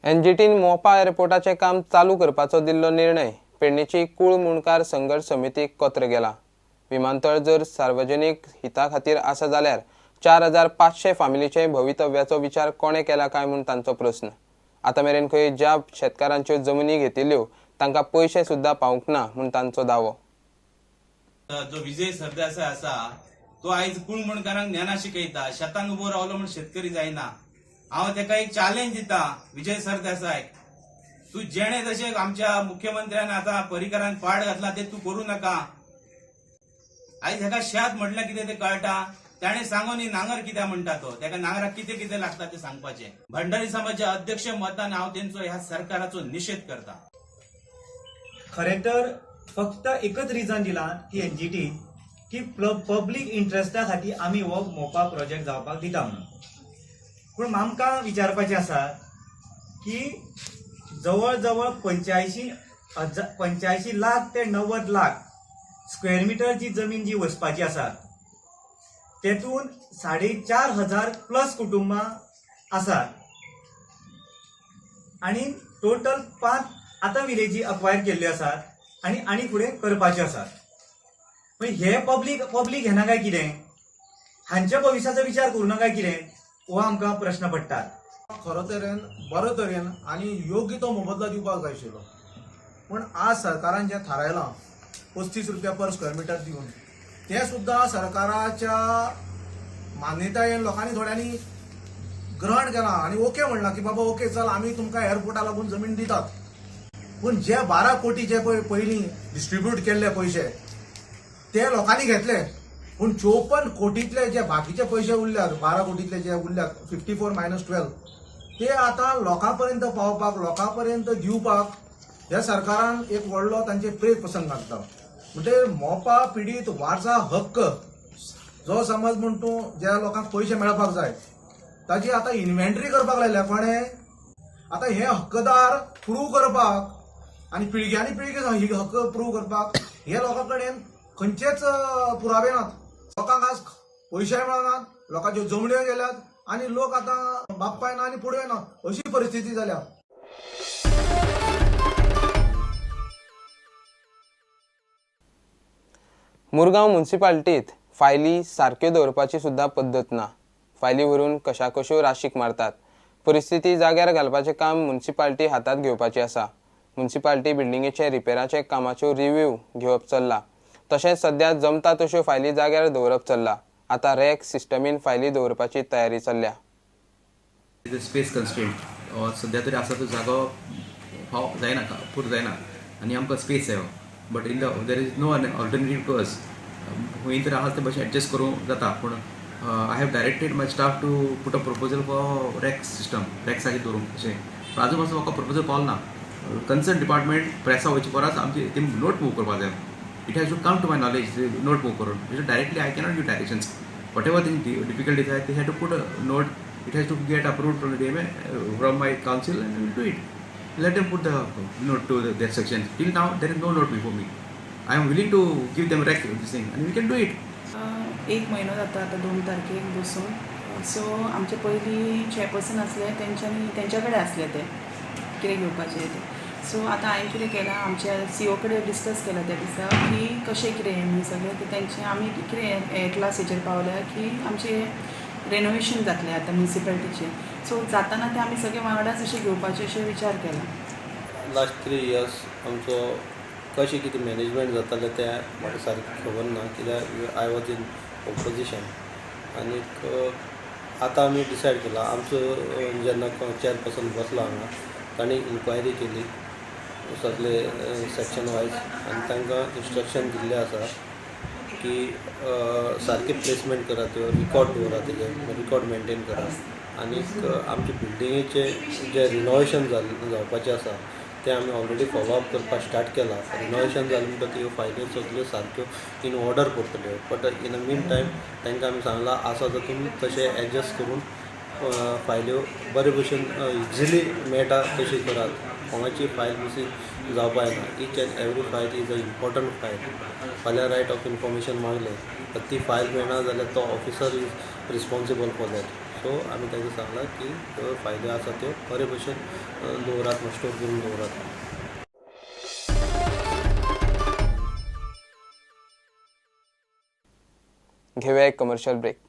एनजीटीन मोपा एअरपोर्टाचे काम चालू करपाचो दिल्लो निर्णय पेडणेची कुळ मुणकार संघर्ष समितीक कोत्र गेला। विमानतळ जर सार्वजनिक हिता खातीर आसा जाल्यार 4500 फामिलीचे भवितव्याचो विचार कोणे केला काय म्हूण तांचो प्रश्न। आता मेरेन खंय ज्या शेतकारांच्यो जमनी घेतिल्ल्यो तांकां पयशे सुद्दां पावूंक ना म्हूण तांचो दावो। जो विजय सरदेसाय आसा तो आयज कुळ मुणकारांक ज्ञाना शिकयता, शेतांत उबो रावलो म्हूण शेतकरी जायना। हांव ताका एक चॅलेंज दिता विजय सरदेसाय, तू जेणे जशे आमच्या मुख्यमंत्र्यान आता पर्रीकारांक पाड घातला ते तू करू नका। आयज हेका शेत म्हटल्यार कितें ते कळटा, ताणे सांगोनी नांगर कित्याक म्हणटा तो, ताका नांगराक कितें कितें लागता ते सांगपाचें। भंडारी समाजाचे अध्यक्ष मतान हांव तेंचो ह्या सरकाराचो निषेध करता। खरें तर फक्त एकच रिजन दिला की एनजीटी की पब्लीक इंटरेस्टा खातीर आमी हो मोपा प्रोजेक्ट जावपाक दिता म्हणून। पूण आमकां विचारपाचें आसा की जवळ जवळ 85 लाख ते 90 लाख स्क्वेअर मिटर जी जमीन जी वचपाची आसा तेतून 4,500 प्लस कुटुंबां आसात आनी टोटल 5 आतां विलेजी अक्वायर केल्ल्यो आसात आनी फुडें करपाच्यो आसात। हे पब्लीक घेना काय कितें, हांच्या भविश्याचो विचार करूना काय कितें, हो आमकां प्रश्न पडटा। खरो तरेन बरे तरेन आनी योग्य तो मोबदला दिवपाक जाय आशिल्लो, पूण आज सरकारान जें थारायलां 35 रुपया पर स्क्वेअर मिटर दिवन तें सुद्दां सरकाराच्या मान्यतायेन लोकांनी थोड्यांनी ग्रहण केलां आनी ओके म्हणलां की बाबा ओके चल आमी तुमकां एअरपोर्टा लागून जमीन दितात। पूण जे 12 कोटी जे पयलीं डिस्ट्रीब्यूट केल्ले पयशे ते लोकांनी घेतले, पूण 54 कोटींतले जे बाकीचे पयशे उरल्यात 12 कोटींतले जे उरल्यात 54 - 12 ते आता लोकांपर्यंत पावपाक लोकांपर्यंत दिवपाक ह्या सरकारान एक व्हडलो तांचे प्रेत प्रसंग घातला। म्हणजे मोपा पिडीत वारसा हक्क जो समज म्हण तूं ज्या लोकांक पयशे मेळपाक जाय ताची आता इन्व्हेंटरी करपाक लायल्या कोणे। आता हे हक्कदार प्रूव करपाक आनी पिळग्यांनी पिळगे ही हक्क प्रूव करपाक हे लोकां कडेन खंयचेच पुरावे नात। लोकांक आज पयशे मेळनात, लोकांच्यो जमण्यो गेल्यात आनी लोक आता बापाय ना आनी फुडें ना अशी परिस्थिती जाल्या। मुरगांव म्युनिसिपालिटीत फायली सारक्यो दवरपाची सुद्दां पद्दत ना। फायली व्हरून कशा राशीक मारतात। परिस्थिती जाग्यार घालपाचें काम म्युनिसिपालिटी हातात घेवपाची आसा। म्युनिसिपालिटी बिल्डिंगेचे रिपेराचे कामाच्यो रिव्ह्यू घेवप चल्ला, तशेंच सध्या जमता तश्यो फायली जाग्यार दवरप चल्ला। आता रॅक सिस्टमीन फायली दवरपाची तयारी चल्ल्या। स्पेस कन्स्ट्रेंट सध्या तरी आसा तो जागो जायना पूर जायना आनी आमकां स्पेस जायो, but in there is no alternative to us. खंय तरी आसा ते भाशेन एडजस्ट करूंक जाता, पूण I have directed my staff to put a proposal for rack system, रॅक्साचेर दवरूंक अशें। पूण आजून पासून म्हाका प्रपोजल पावलो ना। कन्सर्न डिपार्टमेंट प्रेसा वयचे परस आमची ती नोट मूव करपाक जाय। It has to come to my knowledge note move करून directly I cannot give directions whatever thing difficulties आहाय ते have to put a note. It has to get approved from the DMA from my council and do it. Let them put the note to their section. Till now there is no note before me. I am willing to give them rec this thing and we can do it. एक म्हयनो जाता आता 2 तारखेक बसून। So आमचे पयलीं chairperson आसले तेंच्या कडेन आसले ते कितें घेवपाचें ते। सो आतां हांवें कितें केलां आमच्या CO कडेन डिस्कस केलां त्या दिसा की कशें कितें म्हणून सगळें ते तेंचे आमी कितें हे क्लासीचेर पावल्या की आमचे रेनोवेशन जातलें आतां म्युनिसिपालिटीचें। सो जाताना ते आमी सगळे वांगडाच अशें घेवपाचे अशें विचार केला। लास्ट 3 इयर्स आमचो कशें कितें मॅनेजमेंट जातालें तें म्हाका सारकें खबर ना, कित्याक आय वॉज इन ऑपोजिशन। आनीक आतां आमी डिसायड केला आमचो जेन्ना चेअरपर्सन बसलो हांगा तांणी इन्क्वायरी केली सगळे सेक्शन वायज आनी तांकां इन्स्ट्रक्शन दिल्लें आसा की सारके प्लेसमेंट करा, त्यो रिकॉर्ड दवरा, तेजे रिकॉर्ड मेंटेन करा। आनीक आमचे बिल्डिंगेचे जे रिनोवेशन जावपाचें आसा तें आमी ऑलरेडी फॉलोअप करपाक स्टार्ट केला। रिनोवेशन जालें म्हणटकीर ह्यो फायल्यो सगळ्यो सारक्यो इन ऑर्डर करतल्यो, but in a meantime तांकां आमी सांगलां आसा जातून तशें एडजस्ट करून फायल्यो बरे भशेन इजिली मेळटा तशी करात। कोणाची फायल मिसींग जावपा येना। Each end every file is a important file. फाल्यां रायट ऑफ इन्फॉर्मेशन मागलें तर ती फायल मेळना जाल्यार तो officer is responsible for that. So आमी ताका सांगला की जो फायदो आसा त्यो बरे भशेन दवरात, स्टोर करून दवरात. घेऊया एक कमर्शियल ब्रेक.